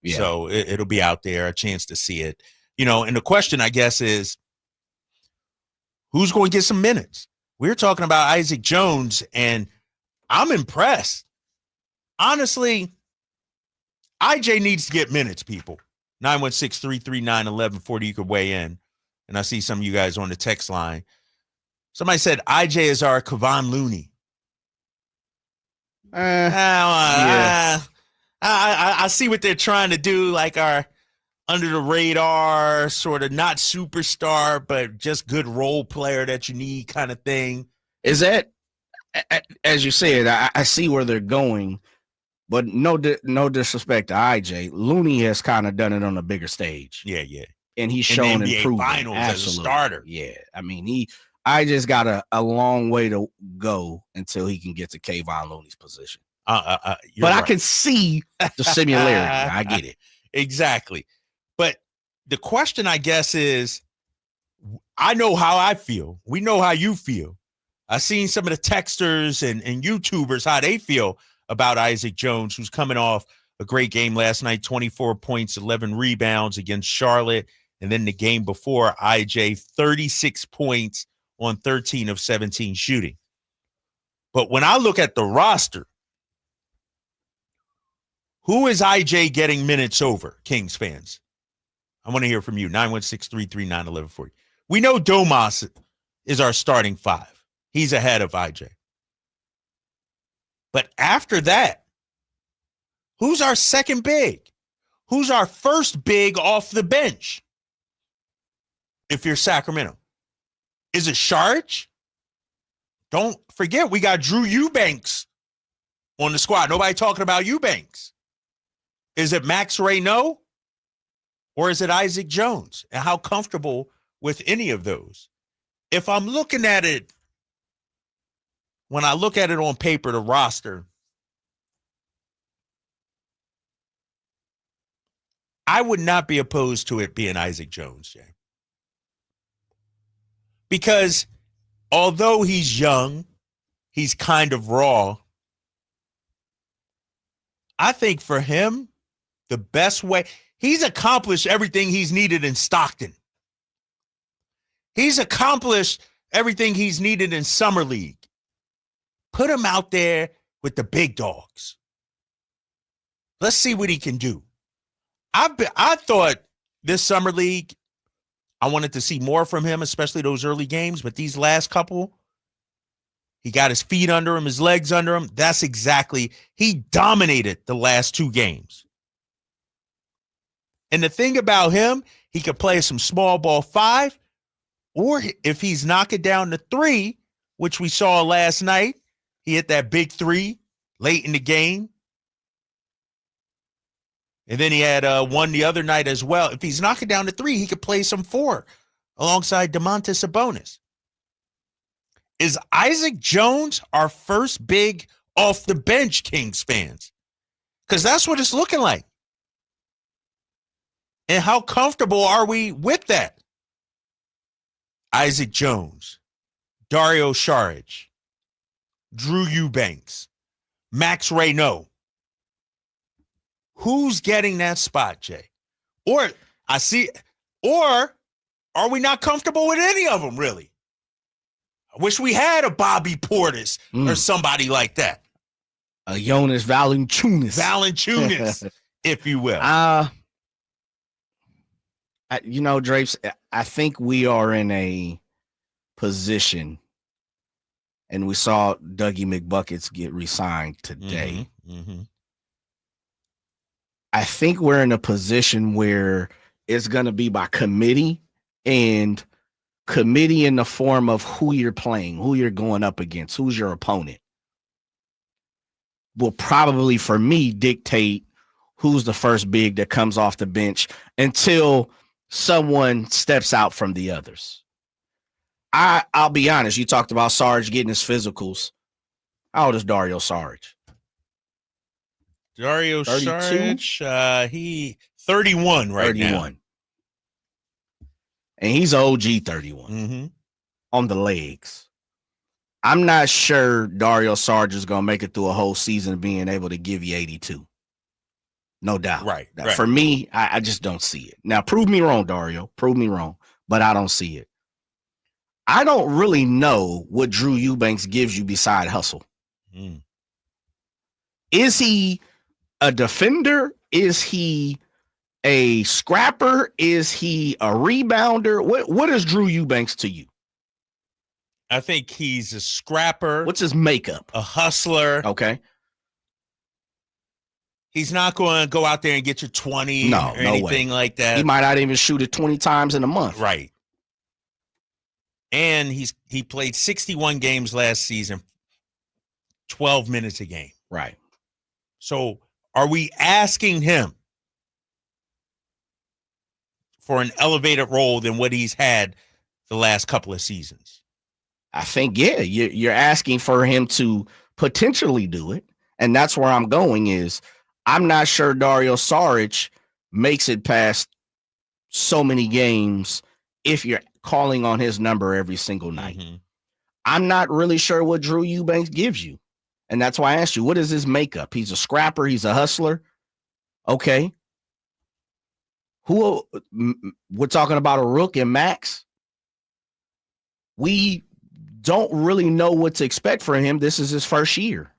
Yeah. So it'll be out there, a chance to see it. And the question, I guess, is who's going to get some minutes? We're talking about Isaac Jones, and I'm impressed. Honestly, IJ needs to get minutes, people. 916-339-1140. You could weigh in. And I see some of you guys on the text line. Somebody said IJ is our Kevon Looney. Yeah. I see what they're trying to do, like our under the radar, sort of not superstar, but just good role player that you need kind of thing. Is that, as you said, I see where they're going, but no disrespect to IJ. Looney has kind of done it on a bigger stage. Yeah. And he's shown NBA improvement. Finals Absolutely. as a starter. Yeah. I mean, I just got a long way to go until he can get to Kevon Looney's position. But right. I can see the similarity. I get it. Exactly. But the question, I guess, is I know how I feel. We know how you feel. I've seen some of the texters and YouTubers, how they feel about Isaac Jones, who's coming off a great game last night, 24 points, 11 rebounds against Charlotte. And then the game before, IJ, 36 points on 13 of 17 shooting. But when I look at the roster, who is IJ getting minutes over, Kings fans? I want to hear from you, 916-339-1140. We know Domas is our starting five. He's ahead of IJ. But after that, who's our second big? Who's our first big off the bench? If you're Sacramento. Is it Sharge? Don't forget, we got Drew Eubanks on the squad. Nobody talking about Eubanks. Is it Max Rayno? Or is it Isaac Jones? And how comfortable with any of those? If I'm looking at it, when I look at it on paper, the roster, I would not be opposed to it being Isaac Jones, Jay. Because although he's young, he's kind of raw. I think for him, the best way, he's accomplished everything he's needed in Stockton. He's accomplished everything he's needed in Summer League. Put him out there with the big dogs. Let's see what he can do. I thought this Summer League, I wanted to see more from him, especially those early games. But these last couple, he got his feet under him, his legs under him. That's exactly, he dominated the last two games. And the thing about him, he could play some small ball five, or if he's knocking down the three, which we saw last night, he hit that big three late in the game. And then he had one the other night as well. If he's knocking down the three, he could play some four alongside Domantas Sabonis. Is Isaac Jones our first big off the bench, Kings fans? Because that's what it's looking like. And how comfortable are we with that? Isaac Jones, Dario Saric, Drew Eubanks, Max Rayno. Who's getting that spot, Jay? Or are we not comfortable with any of them, really? I wish we had a Bobby Portis or somebody like that. A Jonas Valanciunas. Valanciunas, if you will. Drapes, I think we are in a position, and we saw Dougie McBuckets get re-signed today. Mm-hmm. I think we're in a position where it's going to be by committee, and committee in the form of who you're playing, who you're going up against, who's your opponent, will probably, for me, dictate who's the first big that comes off the bench until someone steps out from the others. I'll be honest. You talked about Sarge getting his physicals. How old is Dario Saric? Dario Saric, he 31 right 31. Now. And he's OG 31 on the legs. I'm not sure Dario Saric is going to make it through a whole season being able to give you 82. No doubt. Right. For me, I just don't see it. Now, prove me wrong, Dario. Prove me wrong, but I don't see it. I don't really know what Drew Eubanks gives you beside hustle. Is he a defender? Is he a scrapper? Is he a rebounder? What is Drew Eubanks to you? I think he's a scrapper. What's his makeup? A hustler. Okay. He's not going to go out there and get you 20 or anything like that. He might not even shoot it 20 times in a month. Right. And he played 61 games last season, 12 minutes a game. Right. So are we asking him for an elevated role than what he's had the last couple of seasons? I think, yeah, you're asking for him to potentially do it. And that's where I'm going is I'm not sure Dario Saric makes it past so many games if you're calling on his number every single night. Mm-hmm. I'm not really sure what Drew Eubanks gives you. And that's why I asked you, what is his makeup? He's a scrapper. He's a hustler. Okay. We're talking about a Rook and Max. We don't really know what to expect from him. This is his first year.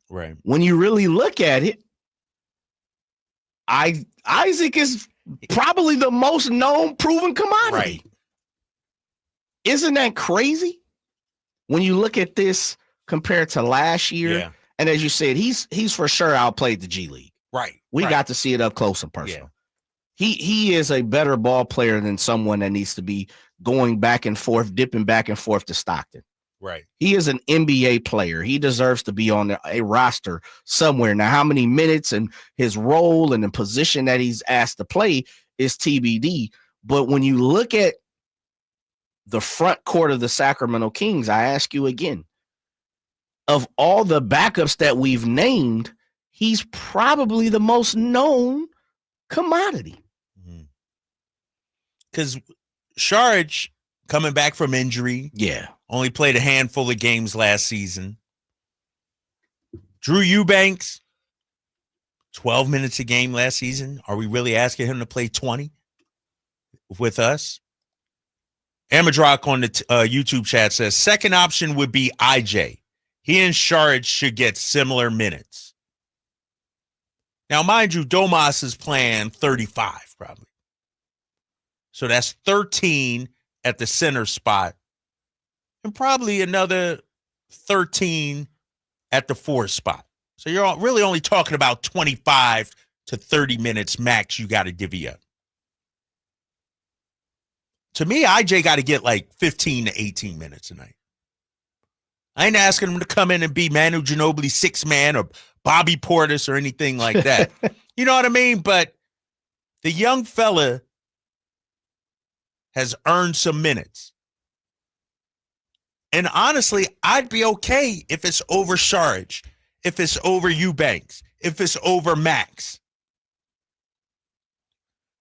Right. When you really look at it, Isaac is probably the most known proven commodity. Right. Isn't that crazy? When you look at this compared to last year, yeah. And as you said, he's for sure outplayed the G League. Right. We got to see it up close and personal. Yeah. He is a better ball player than someone that needs to be going back and forth, dipping back and forth to Stockton. Right. He is an NBA player. He deserves to be on a roster somewhere. Now, how many minutes and his role and the position that he's asked to play is TBD. But when you look at the front court of the Sacramento Kings, I ask you again, of all the backups that we've named, he's probably the most known commodity. Because Saric, coming back from injury, only played a handful of games last season. Drew Eubanks, 12 minutes a game last season. Are we really asking him to play 20 with us? Amadrock on the YouTube chat says, second option would be IJ. He and Saric should get similar minutes. Now, mind you, Domas is playing 35 probably. So that's 13 at the center spot and probably another 13 at the 4 spot. So you're really only talking about 25 to 30 minutes max you got to divvy up. To me, IJ got to get like 15 to 18 minutes a night. I ain't asking him to come in and be Manu Ginobili 6-man or Bobby Portis or anything like that. You know what I mean? But the young fella has earned some minutes. And honestly, I'd be okay if it's over Saric, if it's over Eubanks, if it's over Max.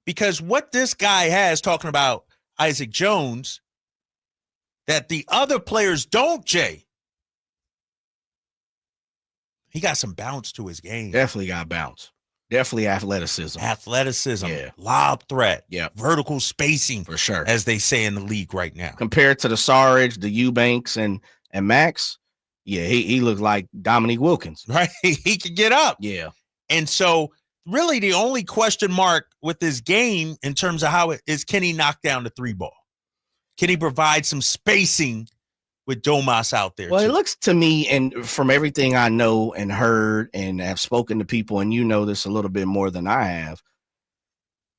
Because what this guy has, talking about Isaac Jones, that the other players don't, Jay, he got some bounce to his game. Definitely got bounce. Definitely athleticism. Yeah. Lob threat. Yeah. Vertical spacing. For sure. As they say in the league right now. Compared to the Saric, the Eubanks, and Max, yeah, he looked like Dominique Wilkins. Right. He could get up. Yeah. And so really the only question mark with this game in terms of how it is, can he knock down the 3 ball? Can he provide some spacing with Domas out there? Well, too? It looks to me, and from everything I know and heard and have spoken to people, and you know this a little bit more than I have,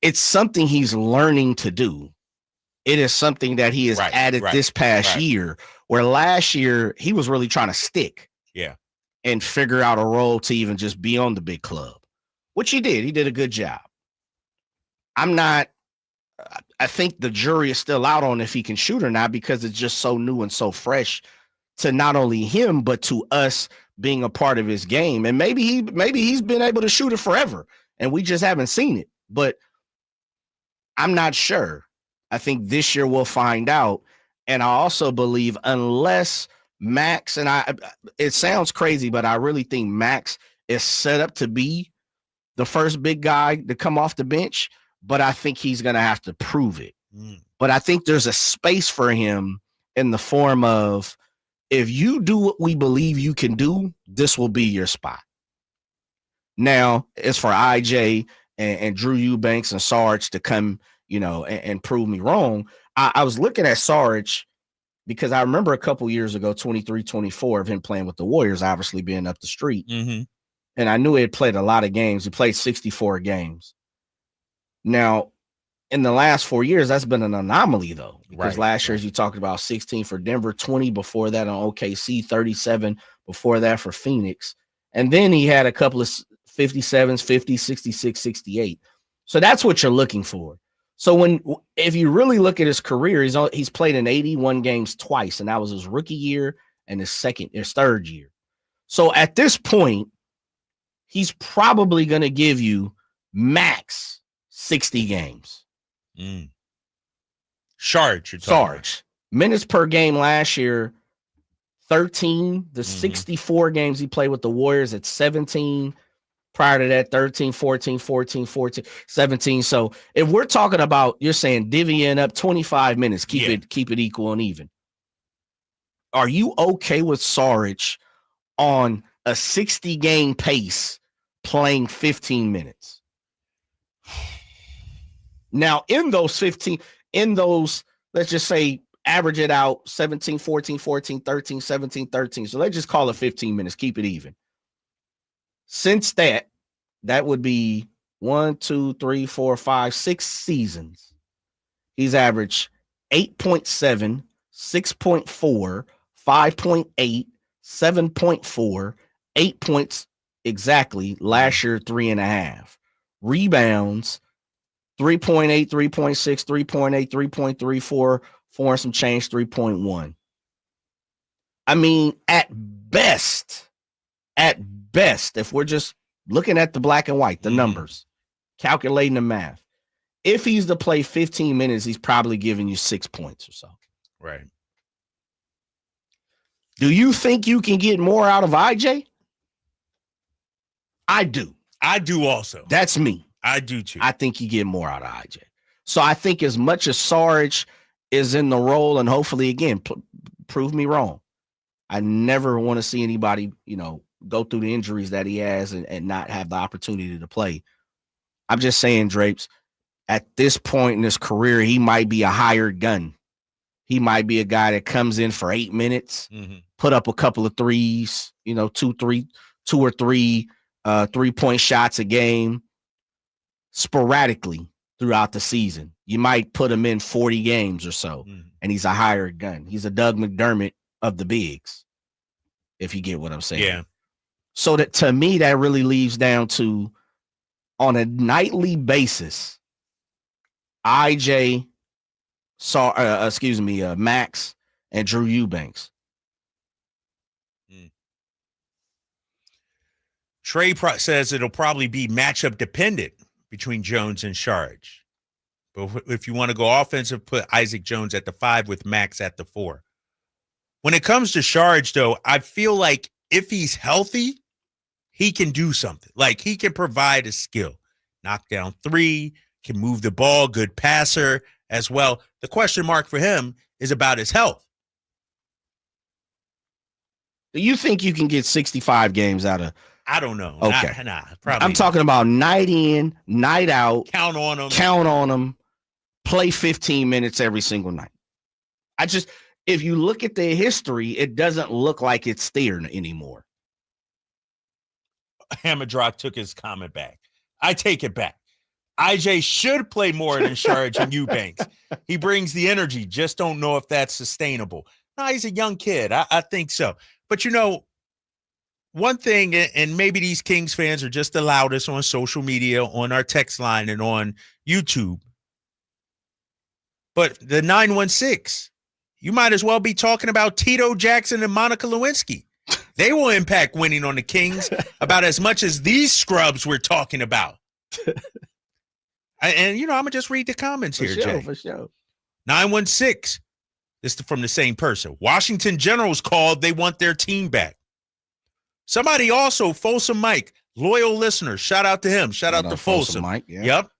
it's something he's learning to do. It is something that he has added this past year, where last year he was really trying to stick and figure out a role to even just be on the big club, which he did. He did a good job. I think the jury is still out on if he can shoot or not, because it's just so new and so fresh to not only him, but to us being a part of his game. And maybe he's been able to shoot it forever and we just haven't seen it, but I'm not sure. I think this year we'll find out. And I also believe unless Max, and it sounds crazy, but I really think Max is set up to be the first big guy to come off the bench, but I think he's going to have to prove it. But I think there's a space for him in the form of, if you do what we believe you can do, this will be your spot. Now, as for IJ and Drew Eubanks and Sarge to come, and prove me wrong, I was looking at Sarge because I remember a couple years ago, 23, 24, of him playing with the Warriors, obviously being up the street. Mm-hmm. And I knew he had played a lot of games. He played 64 games. Now, in the last 4 years, that's been an anomaly, though. Because last year, as you talked about, 16 for Denver, 20 before that on OKC, 37 before that for Phoenix. And then he had a couple of 57s, 50, 66, 68. So that's what you're looking for. So if you really look at his career, he's played in 81 games twice, and that was his rookie year and his third year. So at this point, he's probably going to give you max 60 games. Sarge. Minutes per game last year, 13. The 64 games he played with the Warriors at 17. Prior to that, 13, 14, 14, 14, 17. So if we're talking about, you're saying divvying up 25 minutes, keep it equal and even. Are you okay with Sarge on a 60-game pace playing 15 minutes? Now, in those, let's just say, average it out, 17, 14, 14, 13, 17, 13. So let's just call it 15 minutes, keep it even. Since that would be 1, 2, 3, 4, 5, 6 seasons. He's averaged 8.7, 6.4, 5.8, 7.4, 8 points exactly. Last year, 3.5. Rebounds, 3.8, 3.6, 3.8, 3.3, 4 and some change, 3.1. I mean, at best, if we're just looking at the black and white, the numbers, calculating the math, if he's to play 15 minutes, he's probably giving you 6 points or so. Right. Do you think you can get more out of IJ? I do. I do also. That's me. I do too. I think you get more out of IJ. So I think as much as Sarge is in the role, and hopefully, again, prove me wrong, I never want to see anybody, go through the injuries that he has and not have the opportunity to play. I'm just saying, Drapes, at this point in his career, he might be a hired gun. He might be a guy that comes in for 8 minutes, put up a couple of threes, 2 or 3 3-point shots a game sporadically throughout the season. You might put him in 40 games or so, and he's a hired gun. He's a Doug McDermott of the bigs, if you get what I'm saying. Yeah. So that, to me, that really leaves down to, on a nightly basis, IJ, Max, and Drew Eubanks. Trey says it'll probably be matchup dependent between Jones and Sarge. But if you want to go offensive, put Isaac Jones at the 5 with Max at the 4. When it comes to Sarge, though, I feel like if he's healthy, he can do something. Like, he can provide a skill. Knock down 3, can move the ball, good passer as well. The question mark for him is about his health. Do you think you can get 65 games out of? I don't know. Okay. Probably. I'm talking about night in, night out. Count on them. Play 15 minutes every single night. If you look at the history, it doesn't look like it's there anymore. Hamadrock took his comment back. I take it back. IJ should play more than Sarge and Eubanks. He brings the energy. Just don't know if that's sustainable. No, he's a young kid. I think so. But, one thing, and maybe these Kings fans are just the loudest on social media, on our text line, and on YouTube. But the 916, you might as well be talking about Tito Jackson and Monica Lewinsky. They will impact winning on the Kings about as much as these scrubs we're talking about. And I'm going to just read the comments here, Jay. For sure. 916, this is from the same person. Washington Generals called. They want their team back. Somebody also, Folsom Mike, Loyal listener. Shout out to him. Shout out to Folsom. Mike. Yeah. Yep.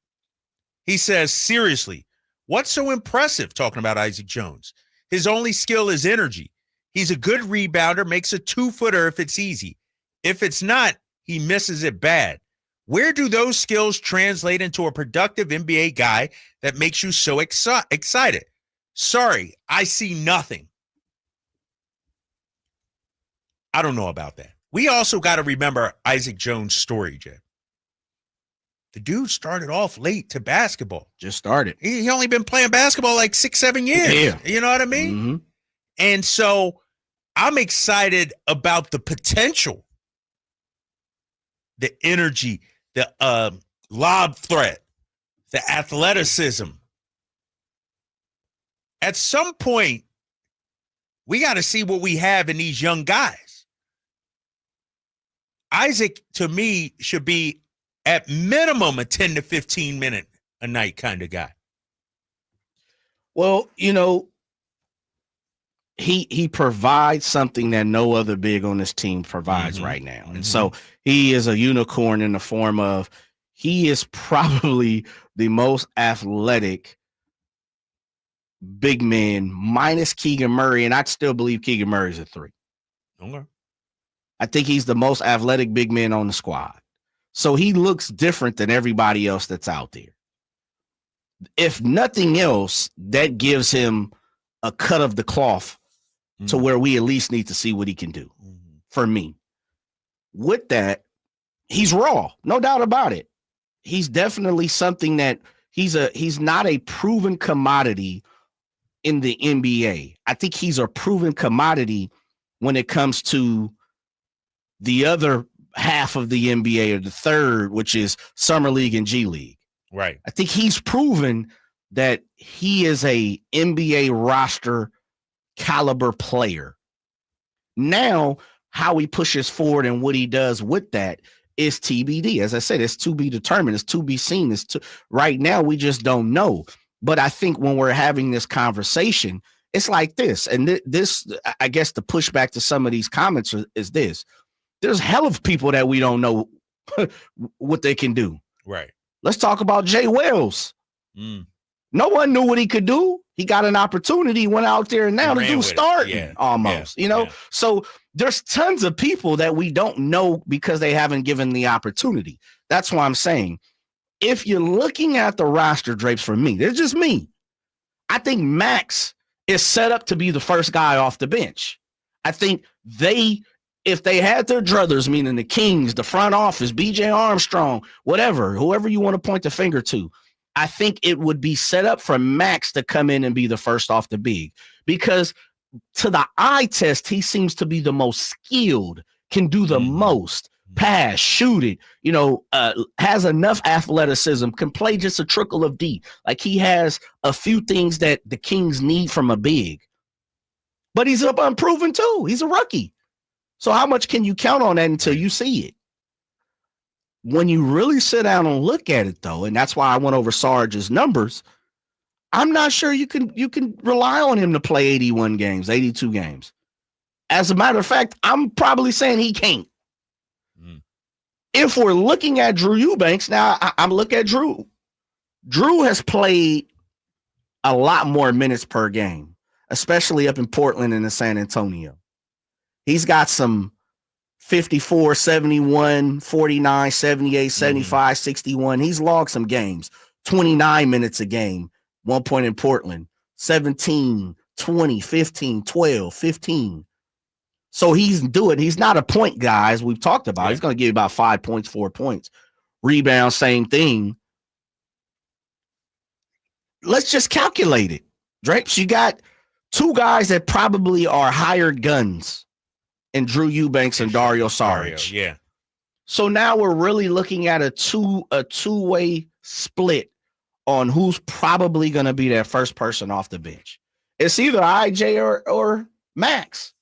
He says, seriously, what's so impressive talking about Isaac Jones? His only skill is energy. He's a good rebounder, makes a 2-footer if it's easy. If it's not, he misses it bad. Where do those skills translate into a productive NBA guy that makes you so excited? Sorry, I see nothing. I don't know about that. We also got to remember Isaac Jones' story, Jay. The dude started off late to basketball. Just started. He only been playing basketball like 6-7 years. Yeah. You know what I mean? Mm-hmm. And so I'm excited about the potential, the energy, the lob threat, the athleticism. At some point, we got to see what we have in these young guys. Isaac, to me, should be at minimum a 10 to 15 minute a night kind of guy. Well, you know, he provides something that no other big on this team provides right now. And so he is a unicorn in the form of he is probably the most athletic big man minus Keegan Murray. And I still believe Keegan Murray's a 3. Okay. I think he's the most athletic big man on the squad. So he looks different than everybody else that's out there. If nothing else, that gives him a cut of the cloth to where we at least need to see what he can do for me. With that, he's raw, no doubt about it. He's definitely something that he's not a proven commodity in the NBA. I think he's a proven commodity when it comes to the other half of the NBA, or the third, which is Summer League and G League. Right. I think he's proven that he is a NBA roster caliber player. Now, how he pushes forward and what he does with that is TBD. As I said, it's to be determined. It's to be seen. Right now, we just don't know. But I think when we're having this conversation, it's like this. And this, I guess, the pushback to some of these comments is this. There's hell of people that we don't know what they can do. Right. Let's talk about Jay Wells. No one knew what he could do. He got an opportunity, went out there, and now the dude's starting almost, you know? So there's tons of people that we don't know because they haven't given the opportunity. That's why I'm saying, if you're looking at the roster, Drapes, for me, it's just me. I think Max is set up to be the first guy off the bench. I think if they had their druthers, meaning the Kings, the front office, BJ Armstrong, whatever, whoever you want to point the finger to, I think it would be set up for Max to come in and be the first off the big, because to the eye test, he seems to be the most skilled, can do the most, pass, shoot it, has enough athleticism, can play just a trickle of D. Like, he has a few things that the Kings need from a big, but he's up unproven too. He's a rookie. So how much can you count on that until you see it? When you really sit down and look at it, though, and that's why I went over Sarge's numbers, I'm not sure you can rely on him to play 81 games, 82 games. As a matter of fact, I'm probably saying he can't. If we're looking at Drew Eubanks, now I'm looking at Drew. Drew has played a lot more minutes per game, especially up in Portland and in San Antonio. He's got some 54, 71, 49, 78, 75, 61. He's logged some games, 29 minutes a game, 1 point in Portland, 17, 20, 15, 12, 15. So he's doing, he's not a point guy, as we've talked about. He's going to give you about 5 points, 4 points. Rebound, same thing. Let's just calculate it. Drapes, you got two guys that probably are hired guns, and Drew Eubanks and Dario Saric. Yeah. So now we're really looking at a two-way split on who's probably going to be that first person off the bench. It's either IJ or Max.